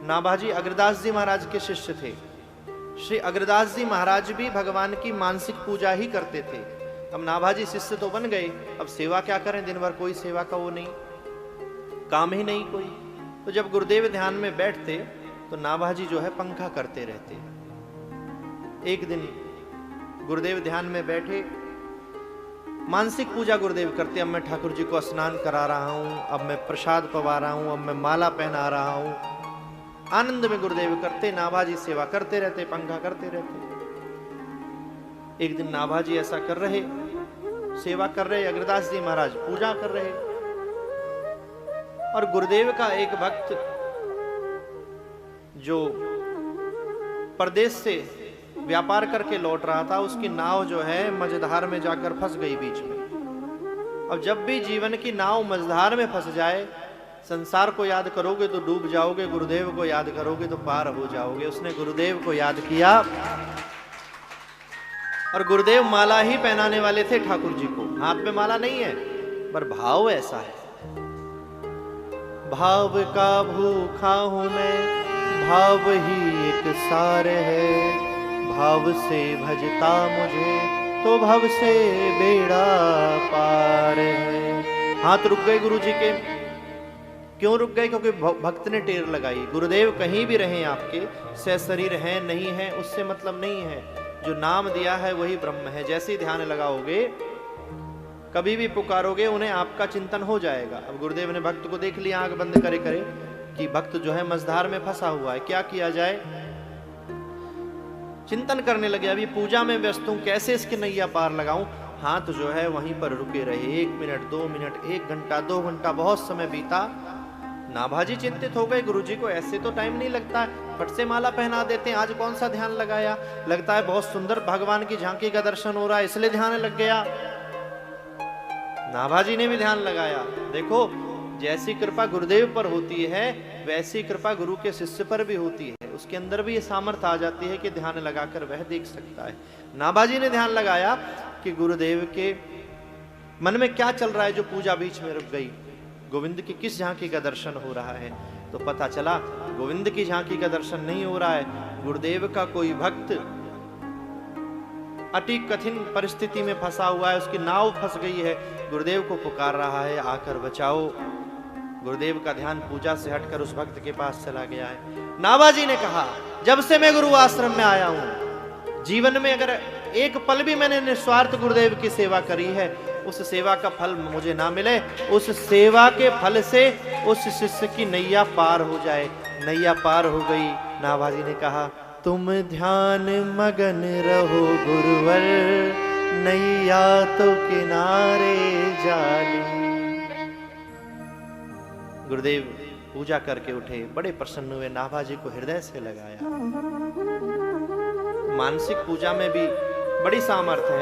नाभाजी अग्रदास जी महाराज के शिष्य थे। श्री अग्रदास जी महाराज भी भगवान की मानसिक पूजा ही करते थे। अब नाभाजी शिष्य तो बन गए, अब सेवा क्या करें, दिन भर कोई सेवा का वो नहीं, काम ही नहीं कोई। तो जब गुरुदेव ध्यान में बैठते तो नाभाजी जो है पंखा करते रहते। एक दिन गुरुदेव ध्यान में बैठे, मानसिक पूजा गुरुदेव करते, अब मैं ठाकुर जी को स्नान करा रहा हूं, अब मैं प्रसाद पवा रहा हूं, अब मैं माला पहना रहा हूं, आनंद में गुरुदेव करते। नाभाजी सेवा करते रहते, पंखा करते रहते। एक दिन नाभाजी ऐसा कर रहे, सेवा कर रहे, अग्रदास जी महाराज पूजा कर रहे, और गुरुदेव का एक भक्त जो परदेश से व्यापार करके लौट रहा था, उसकी नाव जो है मझधार में जाकर फंस गई बीच में। अब जब भी जीवन की नाव मझधार में फंस जाए, संसार को याद करोगे तो डूब जाओगे, गुरुदेव को याद करोगे तो पार हो जाओगे। उसने गुरुदेव को याद किया, और गुरुदेव माला ही पहनाने वाले थे ठाकुर जी को, हाथ में माला नहीं है, पर भाव ऐसा है। भाव का भूखा हूं मैं, भाव ही एक सार है, भाव से भजता मुझे तो भव से बेड़ा पार है। हाथ रुक गए गुरु जी के। क्यों रुक गए? क्योंकि भक्त ने टेर लगाई। गुरुदेव कहीं भी रहें आपके, सशरीर हैं नहीं हैं उससे मतलब नहीं है, जो नाम दिया है वही ब्रह्म है। जैसे ही ध्यान लगाओगे, कभी भी पुकारोगे, उन्हें आपका चिंतन हो जाएगा। अब गुरुदेव ने भक्त को देख लिया आंख बंद करे करे कि भक्त जो है मझधार में फंसा हुआ है, क्या किया जाए। चिंतन करने लगे, अभी पूजा में व्यस्त हूं, कैसे इसकी नैया पार लगाऊं। हाथ जो है वहीं पर रुके रहे, 1 मिनट 2 मिनट 1 घंटा 2 घंटा, बहुत समय बीता। नाभाजी चिंतित हो गए, गुरुजी को ऐसे तो टाइम नहीं लगता है, फट से माला पहना देते हैं, आज कौन सा ध्यान लगाया, लगता है बहुत सुंदर भगवान की झांकी का दर्शन हो रहा है इसलिए ध्यान लग गया। नाभाजी ने भी ध्यान लगाया। देखो, जैसी कृपा गुरुदेव पर होती है वैसी कृपा गुरु के शिष्य पर भी होती है। उसके अंदर भी ये सामर्थ्य आ जाती है कि ध्यान लगाकर वह देख सकता है। नाभाजी ने ध्यान लगाया कि गुरुदेव के मन में क्या चल रहा है जो पूजा बीच में रुक गई, गोविंद की किस झांकी का दर्शन हो रहा है। तो पता चला गोविंद की झांकी का दर्शन नहीं हो रहा है, गुरुदेव का कोई भक्त अति कठिन परिस्थिति में फंसा हुआ है, उसकी नाव फंस गई है, गुरुदेव को पुकार रहा है आकर बचाओ। गुरुदेव का ध्यान पूजा से हटकर उस भक्त के पास चला गया है। नाभाजी ने कहा, जब से मैं गुरु आश्रम में आया हूं, जीवन में अगर एक पल भी मैंने निस्वार्थ गुरुदेव की सेवा करी है, उस सेवा का फल मुझे ना मिले, उस सेवा के फल से उस शिष्य की नैया पार हो जाए। नैया पार हो गई। नाभाजी ने कहा, तुम ध्यान मगन रहो गुरुवर, नैया तो किनारे जाली। गुरुदेव पूजा करके उठे, बड़े प्रसन्न हुए, नाभाजी को हृदय से लगाया। मानसिक पूजा में भी बड़ी सामर्थ्य है।